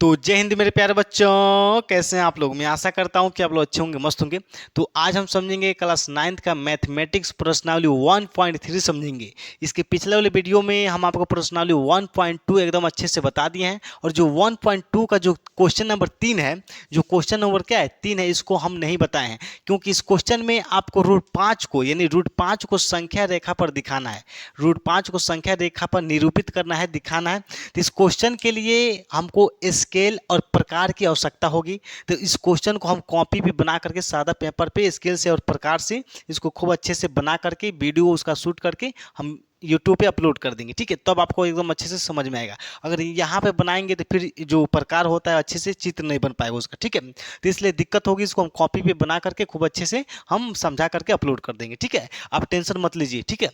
तो जय हिंद मेरे प्यारे बच्चों, कैसे हैं आप लोग। मैं आशा करता हूं कि आप लोग अच्छे होंगे, मस्त होंगे। तो आज हम समझेंगे क्लास 9th का मैथमेटिक्स प्रश्नावली 1.3 समझेंगे। इसके पिछले वाले वीडियो में हम आपको प्रश्नावली 1.2 एकदम अच्छे से बता दिए हैं। और जो 1.2 का जो क्वेश्चन नंबर 3 है, जो क्वेश्चन नंबर क्या है 3 है, इसको हम नहीं बताए हैं क्योंकि इस क्वेश्चन में आपको रूट 5 को यानी रूट 5 को संख्या रेखा पर दिखाना है। रूट 5 को संख्या रेखा पर निरूपित करना है, दिखाना है। तो इस क्वेश्चन के लिए हमको स्केल और प्रकार की आवश्यकता होगी। तो इस क्वेश्चन को हम कॉपी पे बना करके सादा पेपर पे स्केल से और प्रकार से इसको खूब अच्छे से बना करके वीडियो उसका शूट करके हम यूट्यूब पे अपलोड कर देंगे, ठीक है। तब आपको एकदम अच्छे से समझ में आएगा। अगर यहाँ पे बनाएंगे तो फिर जो प्रकार होता है अच्छे से चित्र नहीं बन पाएगा उसका, ठीक है। तो इसलिए दिक्कत होगी। इसको हम कॉपी पे बना करके खूब अच्छे से हम समझा करके अपलोड कर देंगे, ठीक है। आप टेंशन मत लीजिए, ठीक है।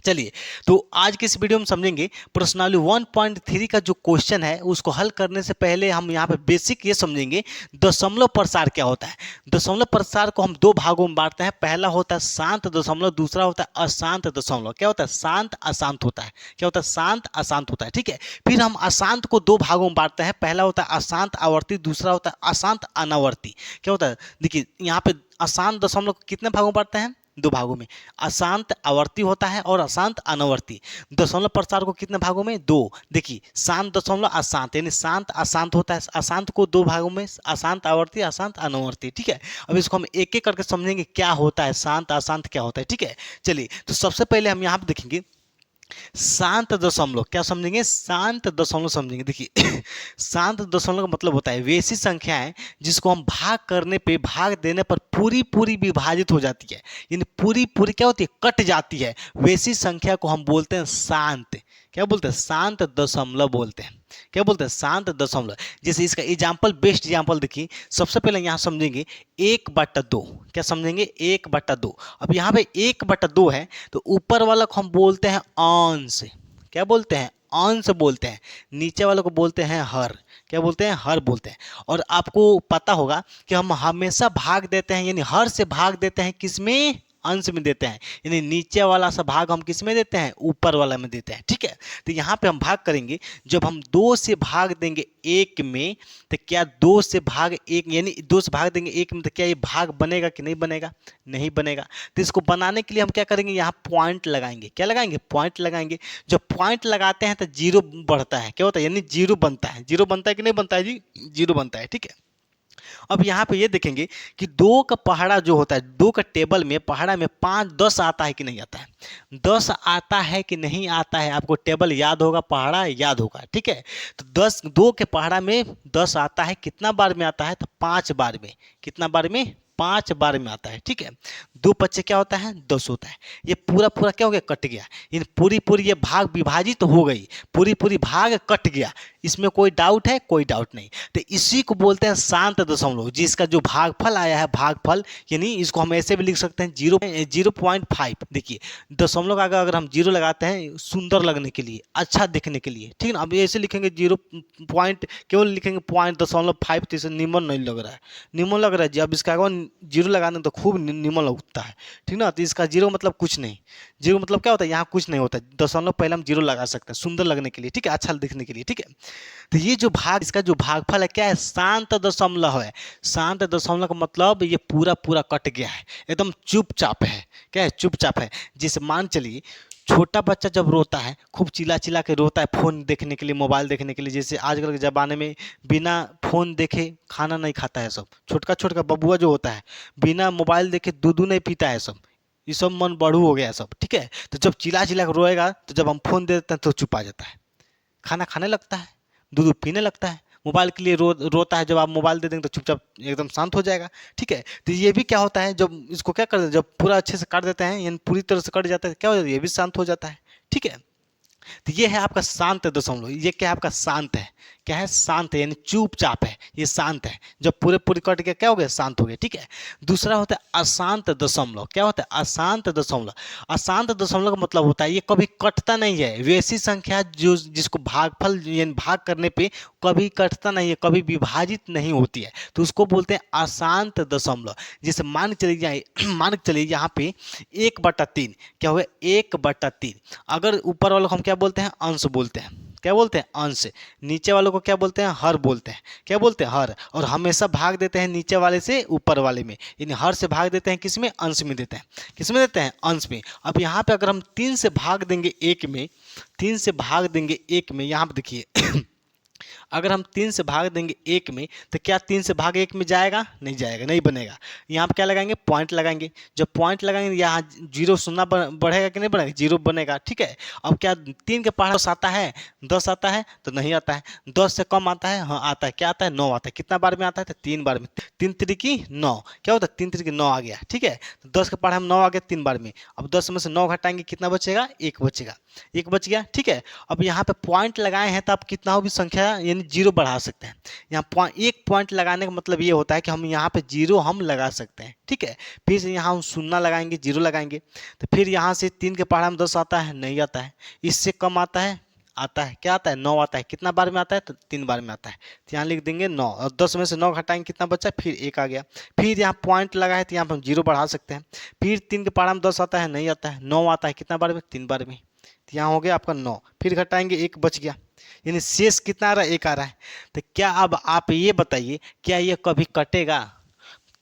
चलिए, तो आज के इस वीडियो में समझेंगे प्रश्नावली 1.3 का जो क्वेश्चन है उसको हल करने से पहले हम यहाँ पे बेसिक ये समझेंगे दशमलव प्रसार क्या होता है। दशमलव प्रसार को हम दो भागों में बांटते हैं। पहला होता है शांत दशमलव, दूसरा होता है अशांत दशमलव। क्या होता है? शांत अशांत होता है। क्या होता है? शांत अशांत होता है, ठीक है। फिर हम अशांत को दो भागों में बांटते हैं। पहला होता है अशांत आवर्ती, दूसरा होता है अशांत अनावर्ती। क्या होता है? देखिए यहाँ पे अशांत दशमलव को कितने भागों में बांटते हैं? दो भागों में। अशांत आवर्ती होता है और अशांत अनावर्ती। दशमलव प्रसार को कितने भागों में? दो। देखिए शांत दशमलव अशांत यानी शांत अशांत होता है। अशांत को दो भागों में, अशांत आवर्ती अशांत अनावर्ती, ठीक है। अब इसको हम एक एक करके समझेंगे क्या होता है शांत अशांत क्या होता है, ठीक है। चलिए, तो सबसे पहले हम यहाँ पे देखेंगे शांत दशमलव। क्या समझेंगे? शांत दशमलव समझेंगे। देखिए शांत दशमलव का मतलब होता है वैसी संख्या है जिसको हम भाग करने पे, भाग देने पर पूरी पूरी विभाजित हो जाती है, यानी पूरी पूरी क्या होती है? कट जाती है। वैसी संख्या को हम बोलते हैं शांत। क्या बोलते हैं? शांत दशमलव बोलते हैं। क्या बोलते हैं? शांत दशमलव। जैसे इसका एग्जाम्पल, बेस्ट एग्जाम्पल देखिए। सबसे पहले यहाँ समझेंगे 1/2। क्या समझेंगे? 1/2। अब यहाँ पे 1/2 है तो ऊपर वाला को हम बोलते हैं अंश। क्या बोलते हैं? अंश बोलते हैं। नीचे वालों को बोलते हैं हर। क्या बोलते हैं? हर बोलते हैं। और आपको पता होगा कि हम हमेशा भाग देते हैं, यानी हर से भाग देते हैं किसमें? अंश में देते हैं। यानी नीचे वाला सा भाग हम किस में देते हैं? ऊपर वाला में देते हैं, ठीक है। तो यहाँ पे हम भाग करेंगे। जब हम 2 से भाग देंगे 1 में तो क्या 2 से भाग 1 यानी 2 से भाग देंगे 1 में तो क्या ये भाग बनेगा कि नहीं बनेगा? नहीं बनेगा। तो इसको बनाने के लिए हम क्या करेंगे? यहाँ पॉइंट लगाएंगे। क्या लगाएंगे? पॉइंट लगाएंगे। जब पॉइंट लगाते हैं तो जीरो बढ़ता है। क्या होता है? यानी जीरो बनता है। जीरो बनता है कि नहीं बनता है जी? जीरो बनता है, ठीक है। अब यहाँ पे ये देखेंगे कि 2 का पहाड़ा जो होता है, 2 का टेबल में पहाड़ा में 5 10 आता है कि नहीं आता है? 10 आता है कि नहीं आता है? आपको टेबल याद होगा, पहाड़ा याद होगा, ठीक है। तो 10, 2 के पहाड़ा में 10 आता है। कितना बार में आता है? तो 5 बार में। कितना बार में? 5 बार में आता है, ठीक है। 2 पच्चे क्या होता है? 10 होता है। ये पूरा पूरा क्या हो गया? कट गया। इन पूरी पूरी ये भाग विभाजित हो गई, पूरी पूरी भाग कट गया। इसमें कोई डाउट है? कोई डाउट नहीं। तो इसी को बोलते हैं शांत दशमलव, जिसका जो भागफल आया है, भागफल यानी इसको हम ऐसे भी लिख सकते हैं 0.5। देखिए दशमलव का अगर हम जीरो लगाते हैं सुंदर लगने के लिए, अच्छा दिखने के लिए, ठीक है ना। अब ऐसे लिखेंगे 0 पॉइंट, केवल लिखेंगे 0.5 तो इसे निमन नहीं लग रहा है, निमन लग रहा है जी। अब इसका अगर जीरो लगाने तो खूब निमन लगता है, ठीक ना। तो इसका जीरो मतलब कुछ नहीं। जीरो मतलब क्या होता है? यहाँ कुछ नहीं होता। दशमलव पहले हम जीरो लगा सकते हैं सुंदर लगने के लिए, ठीक है, अच्छा दिखने के लिए, ठीक है। तो ये जो भाग, इसका जो भागफल है क्या है? शांत दशमलव है। शांत दशमलव का मतलब ये पूरा पूरा कट गया है, एकदम चुपचाप है। क्या है? चुपचाप है। जैसे मान चलिए छोटा बच्चा जब रोता है, खूब चिल्ला चिल्ला के रोता है फोन देखने के लिए, मोबाइल देखने के लिए। जैसे आजकल के ज़माने में बिना फोन देखे खाना नहीं खाता है सब। छोटका छोटका बबुआ जो होता है बिना मोबाइल देखे दूध नहीं पीता है सब। ये सब मन बढ़ू हो गया सब, ठीक है। तो जब चिल्ला चिल्ला के रोएगा तो जब हम फोन दे देते हैं तो चुप आ जाता है, खाना खाने लगता है, दूध पीने लगता है। मोबाइल के लिए रोता है, जब आप मोबाइल दे देंगे तो चुपचाप एकदम शांत हो जाएगा, ठीक है। तो ये भी क्या होता है, जब इसको क्या कर देते हैं, जब पूरा अच्छे से काट देते हैं यानी पूरी तरह से कट जाता है, क्या हो जाता है? ये भी शांत हो जाता है, ठीक है। तो ये है आपका शांत दशमलव। ये क्या है? आपका शांत है। क्या है? शांत है, यानी चुपचाप है, ये शांत है। जब पूरे पूरी कट गया क्या हो गया? शांत हो गया, ठीक है। दूसरा होता है अशांत दशमलव। क्या होता है? अशांत दशमलव। अशांत दशमलव का मतलब होता है ये कभी कटता नहीं है। वैसी संख्या जो जिसको भागफल यानी भाग करने पे कभी कटता नहीं है, कभी विभाजित नहीं होती है, तो उसको बोलते हैं अशांत दशमलव। जैसे मान के चलिए मान के चलिए यहाँ पे 1/3 क्या हुआ? 1/3। अगर ऊपर वालों को हम क्या बोलते हैं? अंश बोलते हैं। क्या बोलते हैं, अंश। नीचे वालों को क्या बोलते हैं, हर बोलते हैं। क्या बोलते हैं, हर। और हमेशा भाग देते हैं नीचे वाले से ऊपर वाले में, यानी हर से भाग देते हैं किस में, अंश में देते हैं। किस में देते हैं, अंश में। अब यहाँ पे अगर हम 3 से भाग देंगे 1 में, 3 से भाग देंगे 1 में, यहाँ पे देखिए अगर हम 3 से भाग देंगे 1 में, तो क्या 3 से भाग 1 में जाएगा, नहीं जाएगा, नहीं बनेगा। यहाँ पे क्या लगाएंगे, पॉइंट लगाएंगे। जब पॉइंट लगाएंगे यहाँ जीरो शून्य बढ़ेगा कि नहीं बढ़ेगा, जीरो बनेगा। ठीक है। अब क्या 3 के पहाड़ 10 आता है, 10 आता है तो नहीं आता है। 10 से कम आता है, हाँ आता है। क्या आता है, 9 आता है। कितना बार में आता है, तो 3 बार में। 3 त्रिकी 9, क्या होता है, 3 त्रिकी 9 आ गया। ठीक है। तो 10 के पहाड़ हम 9 आ गया 3 बार में। अब 10 में से 9 घटाएंगे, कितना बचेगा, 1 बचेगा। 1 बच गया। ठीक है। अब यहाँ पे पॉइंट लगाए हैं तो आप कितना हो भी संख्या यानी जीरो बढ़ा सकते हैं। यहाँ एक पॉइंट लगाने का मतलब ये होता है कि हम यहाँ पे जीरो हम लगा सकते हैं। ठीक है। फिर से यहाँ हम शून्य लगाएंगे, जीरो लगाएंगे, तो फिर यहाँ से 3 के पहाड़ में 10 आता है, नहीं आता है। इससे कम आता है, आता है। क्या आता है, 9 आता है। कितना बार में आता है, तो 3 बार में आता है। तो यहाँ लिख देंगे 9, और 10 में से 9 घटाएंगे, कितना बचा, फिर 1 आ गया। फिर यहाँ पॉइंट लगा है तो यहाँ पर हम जीरो बढ़ा सकते हैं। फिर 3 के पहाड़ में 10 आता है, नहीं आता है। 9 आता है, कितना बार में, 3 बार में। तो यहाँ हो गया आपका 9। फिर घटाएंगे, 1 बच गया, यानी शेष कितना आ रहा है, 1 आ रहा है। तो क्या अब आप ये बताइए, क्या ये कभी कटेगा,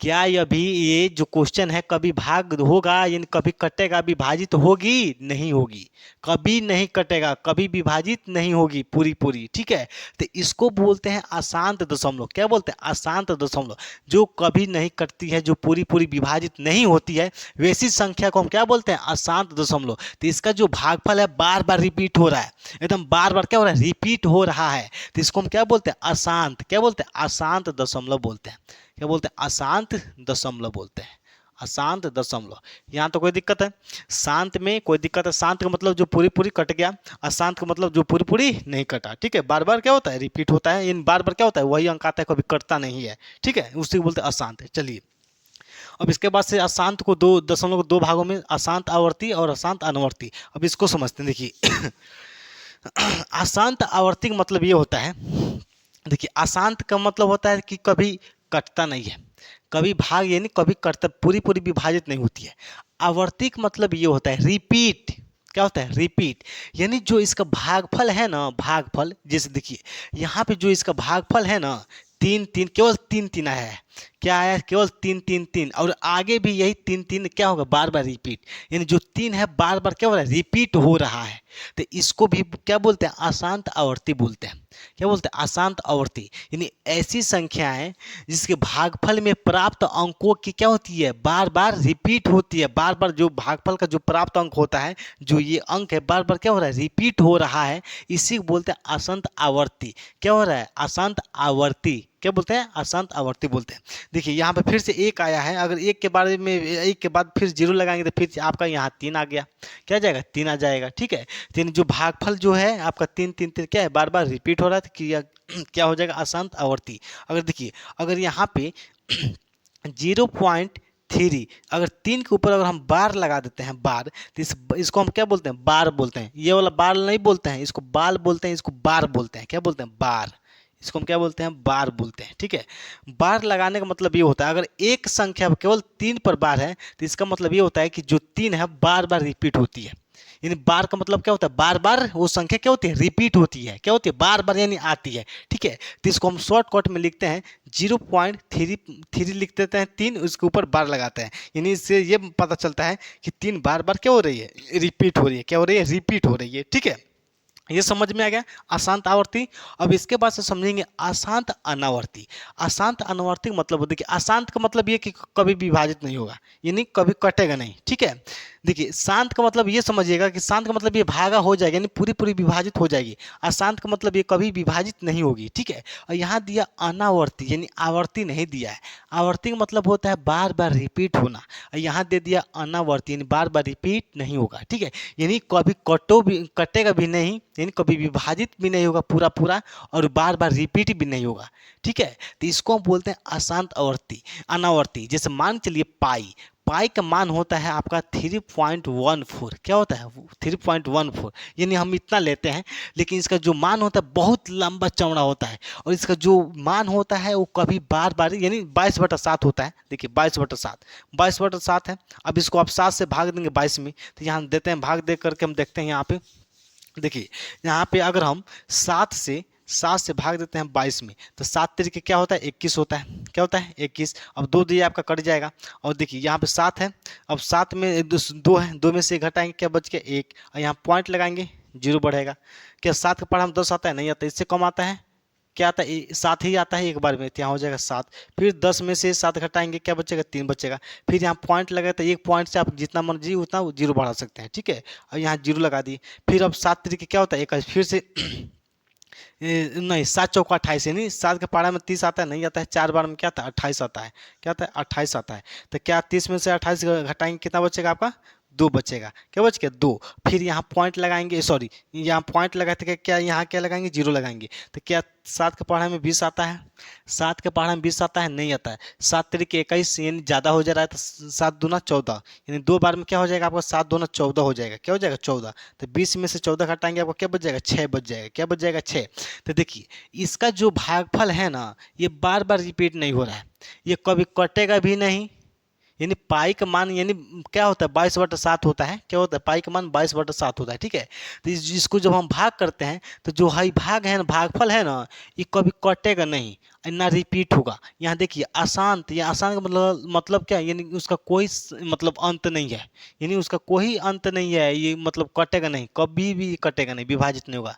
क्या ये जो क्वेश्चन है कभी भाग होगा, यानी कभी कटेगा, विभाजित होगी, नहीं होगी। कभी नहीं कटेगा, कभी विभाजित नहीं होगी पूरी पूरी। ठीक है। तो इसको बोलते हैं अशांत दशमलव। क्या बोलते हैं, अशांत दशमलव। जो कभी नहीं कटती है, जो पूरी पूरी विभाजित नहीं होती है, वैसी संख्या को हम क्या बोलते हैं, अशांत दशमलव। तो इसका जो भागफल है बार बार रिपीट हो रहा है, एकदम बार बार क्या हो रहा है, रिपीट हो रहा है। तो इसको हम क्या बोलते हैं, अशांत। क्या बोलते हैं, अशांत दशमलव बोलते हैं। क्या बोलते हैं, अशांत दशमलव बोलते हैं। अशांत दशमलव। यहाँ तो कोई दिक्कत है, शांत में कोई दिक्कत है। शांत का मतलब जो पूरी पूरी कट गया, अशांत का मतलब जो पूरी पूरी नहीं कटा। ठीक है। बार बार क्या होता है, रिपीट होता है, इन बार बार क्या होता है, वही अंक आता है, कभी कटता नहीं है। ठीक है, उसी को बोलते हैं अशांत। चलिए, अब इसके बाद से अशांत को दो दशमलव को दो भागों में, अशांत आवर्ती और अशांत अनुवर्ती। अब इसको समझते हैं। देखिए अशांत आवर्ती का मतलब ये होता है, देखिए अशांत का मतलब होता है कि कभी कटता नहीं है, कभी भाग यानी कभी कटता, पूरी पूरी विभाजित नहीं होती है। आवर्ती का मतलब ये होता है रिपीट। क्या होता है, रिपीट, यानी जो इसका भागफल है ना, भागफल, जैसे देखिए यहाँ पे जो इसका भागफल है ना, 3 3, केवल 3 3 आया है। क्या आया, केवल 3 3 3, और आगे भी यही 3 3 क्या होगा, बार बार रिपीट, यानी जो 3 है बार बार क्या हो रहा है, रिपीट हो रहा है। तो इसको भी क्या बोलते हैं, अशांत आवर्ती बोलते हैं। क्या बोलते हैं, अशांत आवर्ती, यानी ऐसी संख्याएं जिसके भागफल में प्राप्त अंकों की क्या होती है, बार बार रिपीट होती है। बार बार जो भागफल का जो प्राप्त अंक होता है, जो ये अंक है, बार बार क्या हो रहा है, रिपीट हो रहा है। इसी को बोलते हैं अशांत आवर्ती। क्या हो रहा है, अशांत आवर्ती। क्या बोलते हैं, अशांत आवर्ती बोलते हैं। देखिए यहाँ पे फिर से 1 आया है, अगर 1 के बारे में 1 के बाद फिर 0 लगाएंगे तो फिर आपका यहाँ 3 आ गया। क्या जाएगा, 3 आ जाएगा। ठीक है। तीन जो भागफल जो है आपका 3 3 3 क्या है, बार बार रिपीट हो रहा है, तो क्या हो जाएगा, अशांत आवर्ती। अगर देखिए, अगर यहाँ पे 0.3, अगर 3 के ऊपर अगर हम बार लगा देते हैं, बार, तो इसको हम क्या बोलते हैं, बार बोलते हैं। ये वाला बार नहीं बोलते हैं, इसको बाल बोलते हैं, इसको बार बोलते हैं। क्या बोलते हैं, बार। इसको हम क्या बोलते हैं, बार बोलते हैं। ठीक है। बार लगाने का मतलब ये होता है, अगर एक संख्या केवल 3 पर बार है, तो इसका मतलब ये होता है कि जो 3 है बार बार रिपीट होती है। यानी बार का मतलब क्या होता है, बार बार वो संख्या क्या होती है, रिपीट होती है। क्या होती है, बार बार यानी आती है। ठीक है। तो इसको हम शॉर्टकट में लिखते हैं 0.33 लिख देते हैं, 3 उसके ऊपर बार लगाते हैं। यानी इससे ये पता चलता है कि 3 बार बार क्या हो रही है, रिपीट हो रही है। क्या हो रही है, रिपीट हो रही है। ठीक है, ये समझ में आ गया, अशांत आवर्ती। अब इसके बाद से समझेंगे अशांत अनावर्ती। अशांत अनावर्ती का मतलब, देखिए अशांत का मतलब ये कि कभी विभाजित नहीं होगा, यानी कभी कटेगा नहीं। ठीक है। देखिए शांत का मतलब ये समझिएगा कि शांत का मतलब ये भागा हो जाएगा, यानी पूरी पूरी विभाजित हो जाएगी। अशांत का मतलब ये कभी विभाजित नहीं होगी। ठीक है। और यहाँ दिया अनावर्ती, यानी आवर्ती नहीं दिया है। आवर्ती का मतलब होता है बार बार रिपीट होना, और यहाँ दे दिया अनावर्ती, यानी बार बार रिपीट नहीं होगा। ठीक है। यानी कभी कटेगा भी नहीं, यानी कभी विभाजित भी नहीं होगा पूरा पूरा, और बार बार रिपीट भी नहीं होगा। ठीक है। तो इसको हम बोलते हैं अशांत आवर्ती, अनावर्ती। जैसे मान चलिए पाई, पाई का मान होता है आपका 3.14। क्या होता है, 3.14, यानी हम इतना लेते हैं, लेकिन इसका जो मान होता है बहुत लंबा चौड़ा होता है, और इसका जो मान होता है वो कभी बार बार, यानी 22/7 होता है। देखिए 22/7, 22/7 है। अब इसको आप 7 से भाग देंगे 22 में, तो यहाँ देते हैं भाग दे करके हम देखते हैं यहाँ पे देखिए यहाँ पे अगर हम 7 से भाग देते हैं 22 में, तो 7 तरीके क्या होता है 21 होता है। क्या होता है 21। अब 2 दिए आपका कट जाएगा। और देखिए यहाँ पे 7 है, अब 7 में 2 है, 2 में से घटाएंगे क्या बच गया 1, और यहाँ पॉइंट लगाएंगे 0 बढ़ेगा। क्या 7 का पढ़ा हम 10 आता है? नहीं आता, इससे कम आता है। क्या आता है 7 ही आता है एक बार में, तो यहाँ हो जाएगा 7। फिर 10 में से 7 घटाएंगे क्या बचेगा 3 बचेगा। फिर यहाँ पॉइंट लगा तो एक पॉइंट से आप जितना मर्जी उतना 0 बढ़ा सकते हैं, ठीक है। अब यहाँ 0 लगा दिए। फिर अब 7 तरीके क्या होता है 21, फिर से नहीं 7 चौका 28 है, नहीं 7 के पहाड़ा में 30 आता है? नहीं आता है। 4 बार में क्या आता है 28 आता है। क्या आता है 28 आता है। तो क्या 30 में से 28 घटाएंगे कितना बचेगा आपका 2 बचेगा। क्या बच गया 2। फिर यहाँ पॉइंट लगाएंगे, सॉरी यहाँ पॉइंट लगाते क्या क्या यहाँ क्या लगाएंगे 0 लगाएंगे। तो क्या 7 के पहाड़ा में 20 आता है? 7 के पहाड़ा में 20 आता है? नहीं आता है। 7 तरीके 21 यानी ज़्यादा हो जा रहा है, तो 7 दूना 14, यानी 2 बार में क्या हो जाएगा आपका 7 दूना 14 हो जाएगा। क्या हो जाएगा 14। तो 20 में से 14 घटाएंगे आपको क्या बच जाएगा 6 बच जाएगा। क्या बच जाएगा 6। तो देखिए इसका जो भागफल है ना, ये बार बार रिपीट नहीं हो रहा है, ये कभी कटेगा भी नहीं। यानी पाई का मान यानी क्या होता है 22/7 होता है। क्या होता है पाई का मान 22/7 होता है, ठीक है। तो इसको जब हम भाग करते हैं तो जो हाई भाग है ना, भागफल है ना, ये कभी कटेगा नहीं, ना रिपीट होगा। यहाँ देखिए अशांत, ये अशांत का मतलब क्या है, यानी उसका कोई मतलब अंत नहीं है, यानी उसका कोई अंत नहीं है, ये मतलब कटेगा नहीं, कभी भी कटेगा नहीं, विभाजित नहीं होगा।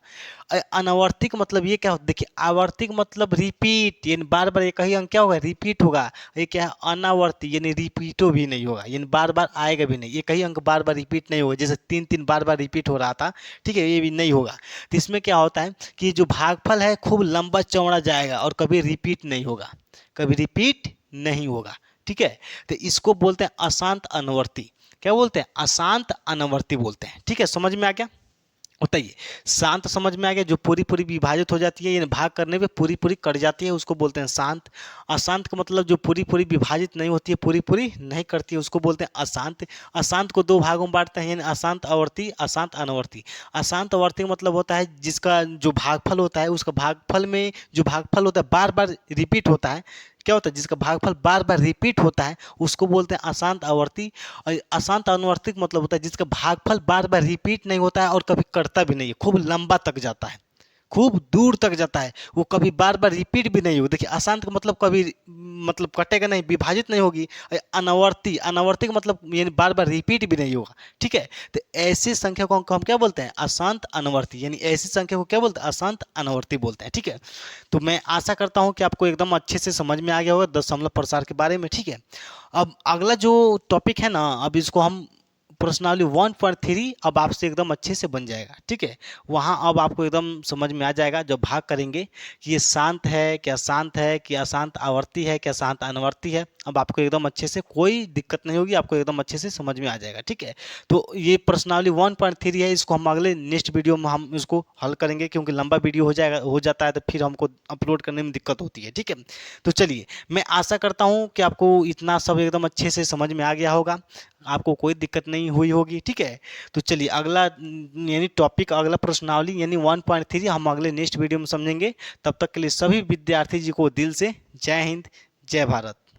अनावर्तिक मतलब ये क्या होता है, देखिए आवर्तिक मतलब रिपीट, यानी बार बार एक ही अंक क्या होगा रिपीट होगा। ये क्या है अनावर्ती, यानी रिपीटो भी नहीं होगा, यानी बार बार आएगा भी नहीं, एक ही अंक बार बार रिपीट नहीं होगा। जैसे 3 3 बार बार रिपीट हो रहा था, ठीक है, ये भी नहीं होगा। तो इसमें क्या होता है कि जो भागफल है खूब लंबा चौड़ा जाएगा और कभी रिपीट नहीं होगा, कभी रिपीट नहीं होगा, ठीक है। तो इसको बोलते हैं अशांत अनवर्ती। क्या बोलते हैं अशांत अनवर्ती बोलते हैं, ठीक है। समझ में आ गया। बताइए शांत समझ में आ गया, जो पूरी पूरी विभाजित हो जाती है, यानी भाग करने पे पूरी पूरी कट जाती है, उसको बोलते हैं शांत। अशांत का मतलब जो पूरी पूरी विभाजित नहीं होती है, पूरी पूरी नहीं करती है, उसको बोलते हैं अशांत। अशांत को 2 भागों में बांटते हैं, यानी अशांत आवर्ती, अशांत अनवर्ती। अशांत आवर्ती का मतलब होता है जिसका जो भागफल होता है, उसका भागफल में जो भागफल होता है बार बार रिपीट होता है। क्या होता है जिसका भागफल बार बार रिपीट होता है, उसको बोलते हैं अशांत आवर्ती। और अशांत अनुवर्तिक मतलब होता है जिसका भागफल बार बार रिपीट नहीं होता है और कभी करता भी नहीं है, खूब लंबा तक जाता है, खूब दूर तक जाता है, वो कभी बार बार रिपीट भी नहीं होगी। देखिए अशांत का मतलब कभी मतलब कटेगा नहीं, विभाजित नहीं होगी। अनावर्ती, अनावर्ती का मतलब यानी बार बार रिपीट भी नहीं होगा, ठीक है। तो ऐसी संख्या को हम क्या बोलते हैं अशांत अनवर्ती, यानी ऐसी संख्या को क्या बोलते हैं अशांत अनवर्ती बोलते हैं, ठीक है। तो मैं आशा करता हूँ कि आपको एकदम अच्छे से समझ में आ गया होगा दशमलव प्रसार के बारे में, ठीक है। अब अगला जो टॉपिक है ना, अब इसको हम प्रश्नावली 1.3 अब आपसे एकदम अच्छे से बन जाएगा, ठीक है। वहाँ अब आपको एकदम समझ में आ जाएगा जब भाग करेंगे कि ये शांत है क्या शांत है, कि अशांत आवर्ती है क्या शांत अनवर्ती है। अब आपको एकदम अच्छे से कोई दिक्कत नहीं होगी, आपको एकदम अच्छे से समझ में आ जाएगा, ठीक है। तो ये प्रश्नावली 1.3 है, इसको हम अगले नेक्स्ट वीडियो में हम इसको हल करेंगे, क्योंकि लंबा वीडियो हो जाता है तो फिर हमको अपलोड करने में दिक्कत होती है, ठीक है। तो चलिए मैं आशा करता हूँ कि आपको इतना सब एकदम अच्छे से समझ में आ गया होगा, आपको कोई दिक्कत नहीं हुई होगी, ठीक है। तो चलिए अगला यानी टॉपिक, अगला प्रश्नावली यानी 1.3 हम अगले नेक्स्ट वीडियो में समझेंगे। तब तक के लिए सभी विद्यार्थी जी को दिल से जय हिंद, जय भारत।